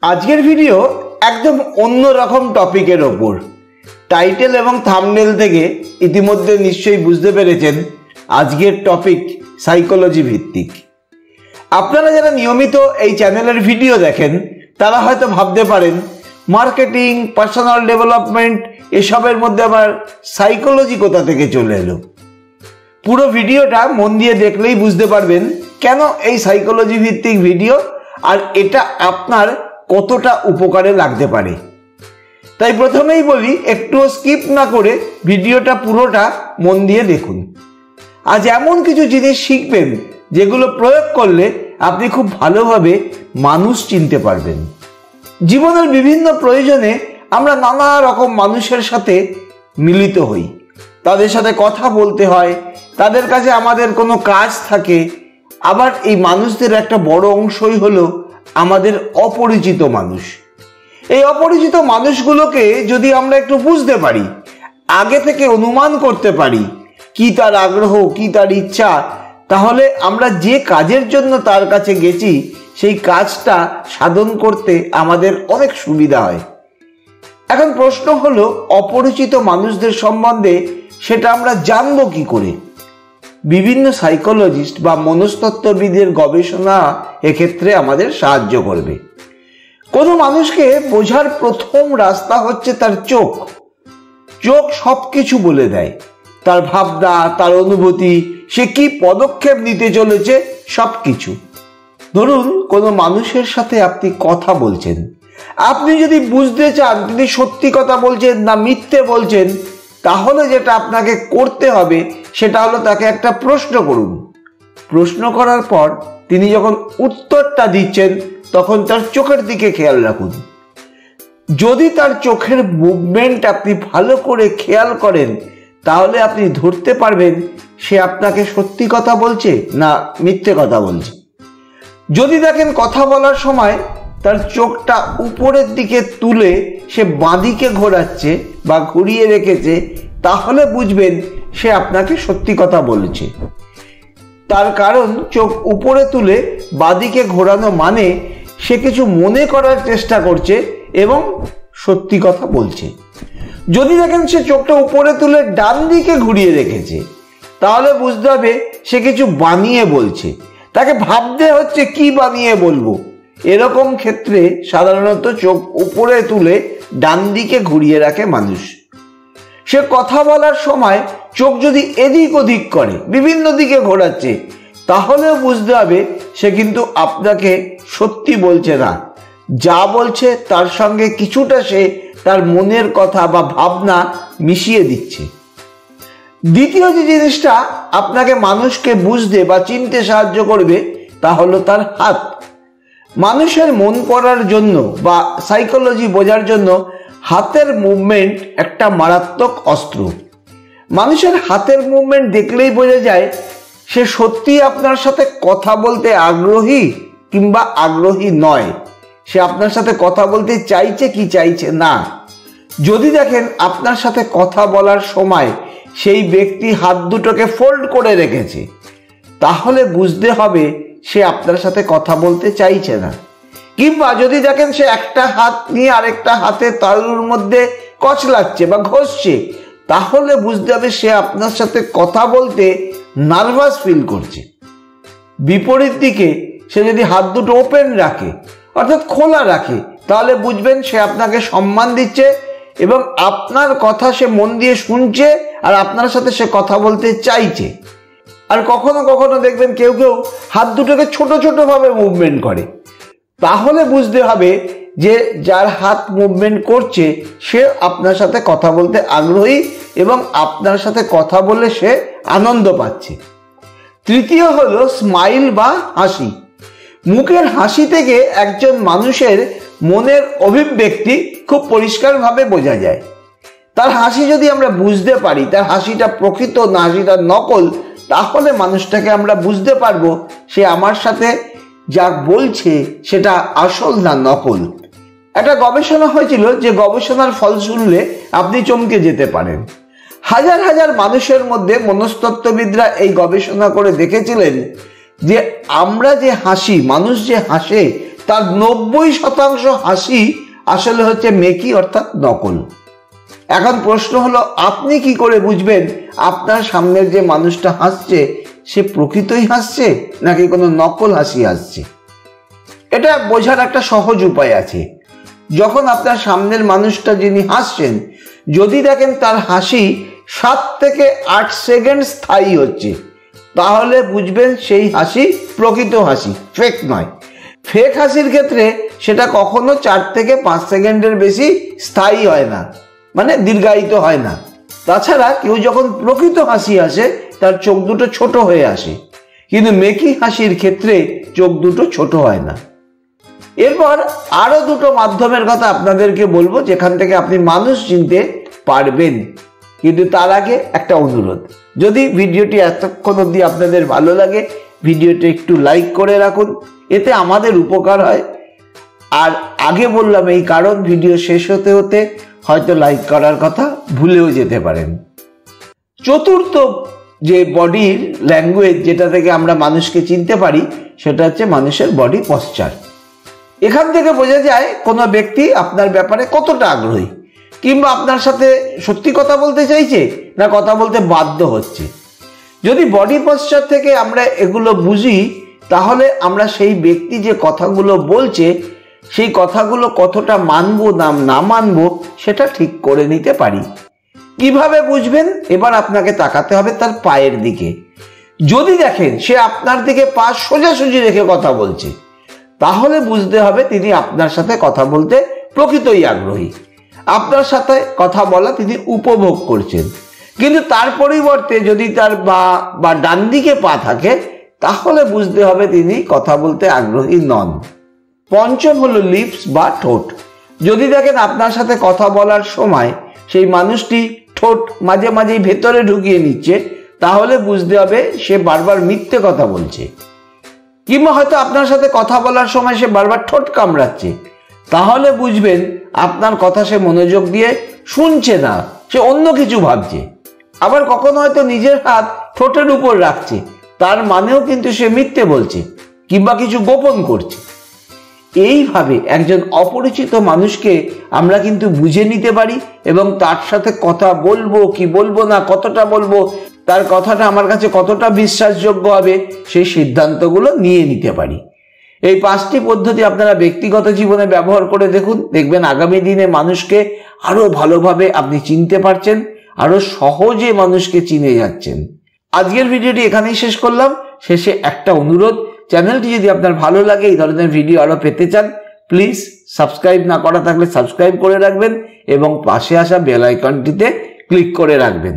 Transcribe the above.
আজকের ভিডিও একদম অন্য রকম টপিকের ওপর। টাইটেল এবং থাম্বনেল থেকে ইতিমধ্যে নিশ্চয়ই বুঝতে পেরেছেন আজকের টপিক সাইকোলজি ভিত্তিক। আপনারা যারা নিয়মিত এই চ্যানেলের ভিডিও দেখেন তারা হয়তো ভাবতে পারেন মার্কেটিং, পার্সোনাল ডেভেলপমেন্ট এসবের মধ্যে আবার সাইকোলজি কোথা থেকে চলে এলো। পুরো ভিডিওটা মন দিয়ে দেখলেই বুঝতে পারবেন কেন এই সাইকোলজি ভিত্তিক ভিডিও আর এটা আপনার কতটা উপকারে লাগতে পারে। তাই প্রথমেই বলি, একটু স্কিপ না করে ভিডিওটা পুরোটা মন দিয়ে দেখুন। আজ এমন কিছু জিনিস শিখবেন যেগুলো প্রয়োগ করলে আপনি খুব ভালোভাবে মানুষ চিনতে পারবেন। জীবনের বিভিন্ন প্রয়োজনে আমরা নানা রকম মানুষের সাথে মিলিত হই, তাদের সাথে কথা বলতে হয়, তাদের কাছে আমাদের কোনো কাজ থাকে। আবার এই মানুষদের একটা বড় অংশই হলো আমাদের অপরিচিত মানুষ। এই অপরিচিত মানুষগুলোকে যদি আমরা একটু বুঝতে পারি, আগে থেকে অনুমান করতে পারি কি তার আগ্রহ, কি তার ইচ্ছা, তাহলে আমরা যে কাজের জন্য তার কাছে গেছি সেই কাজটা সাধন করতে আমাদের অনেক সুবিধা হয়। এখন প্রশ্ন হলো, অপরিচিত মানুষদের সম্বন্ধে সেটা আমরা জানবো কি করে? বিভিন্ন সাইকোলজিস্ট বা মনস্তত্ত্ববিদের গবেষণা এক্ষেত্রে আমাদের সাহায্য করবে। কোনো মানুষকে বোঝার প্রথম রাস্তা হচ্ছে তার চোখ। চোখ সবকিছু বলে দেয়, তার ভাবনা, তার অনুভূতি, সে কি পদক্ষেপ নিতে চলেছে সবকিছু। ধরুন কোনো মানুষের সাথে আপনি কথা বলছেন, আপনি যদি বুঝতে চান তিনি সত্যি কথা বলছেন না মিথ্যে বলছেন, তাহলে যেটা আপনাকে করতে হবে সেটা হলো তাকে একটা প্রশ্ন করুন। প্রশ্ন করার পর তিনি যখন উত্তরটা দিচ্ছেন তখন তার চোখের দিকে খেয়াল রাখুন। যদি তার চোখের মুভমেন্ট আপনি ভালো করে খেয়াল করেন তাহলে আপনি ধরতে পারবেন সে আপনাকে সত্যি কথা বলছে না মিথ্যে কথা বলছে। যদি দেখেন কথা বলার সময় তার চোখটা উপরের দিকে তুলে সে বাঁদিকে ঘোরাচ্ছে বা ঘুরিয়ে রেখেছে, তাহলে বুঝবেন সে আপনাকে সত্যি কথা বলেছে। তার কারণ চোখ উপরে তুলে বাঁদিকে ঘোরানো মানে সে কিছু মনে করার চেষ্টা করছে এবং সত্যি কথা বলছে। যদি দেখেন সে চোখটা উপরে তুলে ডান দিকে ঘুরিয়ে রেখেছে, তাহলে বুঝতে হবে সে কিছু বানিয়ে বলছে, তাকে ভাবতে হচ্ছে কি বানিয়ে বলবো। এরকম ক্ষেত্রে সাধারণত চোখ উপরে তুলে ডান দিকে ঘুরিয়ে রাখে মানুষ। সে কথা বলার সময় চোখ যদি এদিক ওদিক করে, বিভিন্ন দিকে ঘোরাচ্ছে, তাহলেও বুঝতে হবে সে কিন্তু আপনাকে সত্যি বলছে না। যা বলছে তার সঙ্গে কিছুটা সে তার মনের কথা বা ভাবনা মিশিয়ে দিচ্ছে। দ্বিতীয় যে জিনিসটা আপনাকে মানুষকে বুঝতে বা চিনতে সাহায্য করবে তা হলো তার হাত। মানুষের মন পড়ার জন্য বা সাইকোলজি বোঝার জন্য হাতের মুভমেন্ট একটা মারাত্মক অস্ত্র। মানুষের হাতের মুভমেন্ট দেখলেই বোঝা যায় সে সত্যি আপনার সাথে কথা বলতে আগ্রহী কিংবা আগ্রহী নয়, সে আপনার সাথে কথা বলতে চাইছে কি চাইছে না। যদি দেখেন আপনার সাথে কথা বলার সময় সেই ব্যক্তি হাত দুটোকে ফোল্ড করে রেখেছে, তাহলে বুঝতে হবে সে আপনার সাথে কথা বলতে চাইছে না। কিংবা যদি দেখেন সে একটা হাত নিয়ে আরেকটা হাতে তালুর মধ্যে কচলাচ্ছে বা ঘষছে, তাহলে বুঝতে হবে সে আপনার সাথে কথা বলতে নার্ভাস ফিল করছে। বিপরীত দিকে সে যদি হাত দুটো ওপেন রাখে অর্থাৎ খোলা রাখে, তাহলে বুঝবেন সে আপনাকে সম্মান দিচ্ছে এবং আপনার কথা সে মন দিয়ে শুনছে আর আপনার সাথে সে কথা বলতে চাইছে। আর কখনো কখনো দেখবেন কেউ কেউ হাত দুটোকে ছোট ছোট ভাবে মুভমেন্ট করে, তাহলে বুঝতে হবে যে যার হাত মুভমেন্ট করছে সে আপনার সাথে কথা বলতে আগ্রহী এবং আপনার সাথে কথা বলে সে আনন্দ পাচ্ছে। তৃতীয় হলো স্মাইল বা হাসি। মুখের হাসি থেকে একজন মানুষের মনের অভিব্যক্তি খুব পরিষ্কারভাবে বোঝা যায়। তার হাসি যদি আমরা বুঝতে পারি তার হাসিটা প্রকৃত না হাসিটা নকল, তাহলে মানুষটাকে আমরা বুঝতে পারবো সে আমার সাথে যা বলছে সেটা আসল না নকল। একটা গবেষণা হয়েছিল, যে গবেষণার ফল শুনলে আপনি চমকে যেতে পারেন। হাজার হাজার মানুষের মধ্যে মনস্তত্ত্ববিদরা এই গবেষণা করে দেখেছিলেন যে আমরা যে হাসি, মানুষ যে হাসে তার 90% হাসি আসলে হচ্ছে মেকি অর্থাৎ নকল। এখন প্রশ্ন হলো, আপনি কি করে বুঝবেন আপনার সামনের যে মানুষটা হাসছে সে প্রকৃতই হাসছে নাকি কোনো নকল হাসি আসছে? এটা বোঝার একটা সহজ উপায় আছে। যখন আপনার সামনের মানুষটা যিনি হাসছেন যদি দেখেন তার হাসি 7 থেকে 8 সেকেন্ড স্থায়ী হচ্ছে, তাহলে বুঝবেন সেই হাসি প্রকৃত হাসি, ফেক নয়। ফেক হাসির ক্ষেত্রে সেটা কখনো 4 থেকে 5 সেকেন্ডের বেশি স্থায়ী হয় না, মানে দীর্ঘায়িত হয় না। তাছাড়া কেউ যখন প্রকৃত হাসি আসে তার চোখ দুটো ছোট হয়ে আসে, কিন্তু মেকি হাসির ক্ষেত্রে চোখ দুটো ছোট হয় না। এরপর আরো দুটো মাধ্যমের কথা আপনাদেরকে বলবো যেখান থেকে আপনি মানুষ চিনতে পারবেন, কিন্তু তার আগে একটা অনুরোধ, যদি ভিডিওটি এতক্ষণ অবধি আপনাদের ভালো লাগে ভিডিওটি একটু লাইক করে রাখুন, এতে আমাদের উপকার হয়। আর আগে বললাম এই কারণ ভিডিও শেষ হতে হতে হয়তো লাইক করার কথা ভুলেও যেতে পারেন। চতুর্থ যে বডির ল্যাঙ্গুয়েজ যেটা থেকে আমরা মানুষকে চিনতে পারি সেটা হচ্ছে মানুষের বডি পশ্চার। এখান থেকে বোঝা যায় কোনো ব্যক্তি আপনার ব্যাপারে কতটা আগ্রহী, কিংবা আপনার সাথে সত্যি কথা বলতে চাইছে না কথা বলতে বাধ্য হচ্ছে। যদি বডি পশ্চার থেকে আমরা এগুলো বুঝি তাহলে আমরা সেই ব্যক্তি যে কথাগুলো বলছে সেই কথাগুলো কতটা মানবো না মানবো সেটা ঠিক করে নিতে পারি। কিভাবে বুঝবেন? এবার আপনাকে তাকাতে হবে তার পায়ের দিকে। যদি দেখেন সে আপনার দিকে পা সোজাসুজি রেখে কথা বলছে তাহলে বুঝতে হবে তিনি আপনার সাথে কথা বলতে প্রকৃতই আগ্রহী, আপনার সাথে কথা বলা তিনি উপভোগ করছেন। কিন্তু তার পরিবর্তে যদি তার বা ডান দিকে পা থাকে তাহলে বুঝতে হবে তিনি কথা বলতে আগ্রহী নন। পঞ্চম হলো লিপস বা ঠোঁট। যদি দেখেন আপনার সাথে কথা বলার সময় সেই মানুষটি ঠোঁট মাঝে মাঝেই ভেতরে ঢুকিয়ে নিচ্ছে তাহলে বুঝতে হবে সে বারবার মিথ্যে কথা বলছে। কিংবা হয়তো আপনার সাথে কথা বলার সময় সে বারবার ঠোঁট কামড়াচ্ছে, তাহলে বুঝবেন আপনার কথা সে মনোযোগ দিয়ে শুনছে না, সে অন্য কিছু ভাবছে। আবার কখনো হয়তো নিজের হাত ঠোঁটের উপর রাখছে, তার মানেও কিন্তু সে মিথ্যে বলছে কিংবা কিছু গোপন করছে। এইভাবে একজন অপরিচিত মানুষকে আমরা কিন্তু বুঝে নিতে পারি এবং তার সাথে কথা বলবো কি বলবো না, কতটা বলবো, তার কথাটা আমার কাছে কতটা বিশ্বাসযোগ্য হবে সেই সিদ্ধান্তগুলো নিয়ে নিতে পারি। এই 5টি পদ্ধতি আপনারা ব্যক্তিগত জীবনে ব্যবহার করে দেখুন, দেখবেন আগামী দিনে মানুষকে আরো ভালোভাবে আপনি চিনতে পারছেন, আরো সহজে মানুষকে চিনে যাচ্ছেন। আজকের ভিডিওটি এখানেই শেষ করলাম। শেষে একটা অনুরোধ, চ্যানেলটি যদি আপনার ভালো লাগে এই ধরনের ভিডিও আরো পেতে চান প্লিজ সাবস্ক্রাইব না করা থাকলে সাবস্ক্রাইব করে রাখবেন এবং পাশে আসা বেল আইকনটিতে ক্লিক করে রাখবেন।